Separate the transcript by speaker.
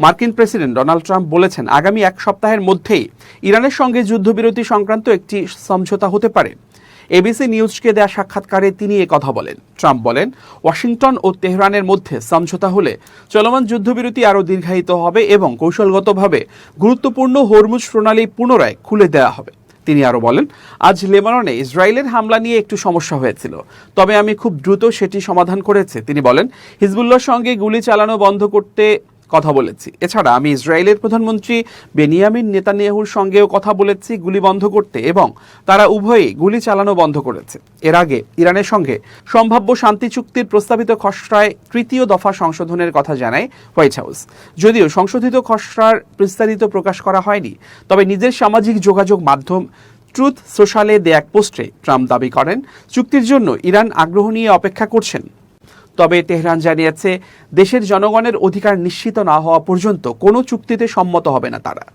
Speaker 1: মার্কিন president Donald Trump বলেছেন আগামী এক সপ্তাহের মধ্যেই ইরানের সঙ্গে যুদ্ধবিরতি সংক্রান্ত একটি সমঝোতা হতে পারে। এবিসি নিউজকে দেয়া সাক্ষাৎকারে তিনি কথা বলেন। ট্রাম্প বলেন, ওয়াশিংটন ও তেহরানের মধ্যে সমঝোতা হলে চলমান যুদ্ধবিরতি আরও দীর্ঘায়িত হবে এবং কৌশলগতভাবে গুরুত্বপূর্ণ হরমুজ প্রণালী পুনরায় খুলে দেওয়া হবে। তিনি আরও বলেন, আজ লেবাননে ইসরায়েলের হামলা নিয়ে একটু সমস্যা হয়েছিল, তবে আমি খুব দ্রুত সেটি সমাধান করেছি। তিনি বলেন, হিজবুল্লাহর সঙ্গে গুলি চালানো বন্ধ করতে কথা বলেছি। এছাড়া আমি ইসরায়েলের প্রধানমন্ত্রী বেনিয়ামিন নেতানিয়াহুর সঙ্গেও কথা বলেছি গুলি বন্ধ করতে, এবং তারা উভয়েই গুলি চালানো বন্ধ করেছে। এর আগে ইরানের সঙ্গে সম্ভাব্য শান্তি চুক্তির প্রস্তাবিত খসড়ায় তৃতীয় দফা সংশোধনের কথা জানায় হোয়াইট হাউস। যদিও সংশোধিত খসড়ার বিস্তারিত প্রকাশ করা হয়নি, তবে নিজের সামাজিক যোগাযোগ মাধ্যম ট্রুথ সোশ্যালে দেয়া এক পোস্টে ট্রাম্প দাবি করেন চুক্তির জন্য ইরান আগ্রহ নিয়ে অপেক্ষা করছেন। তবে তেহরান জানিয়েছে দেশের জনগণের অধিকার নিশ্চিত না হওয়া পর্যন্ত কোনো চুক্তিতে সম্মত হবে না তারা।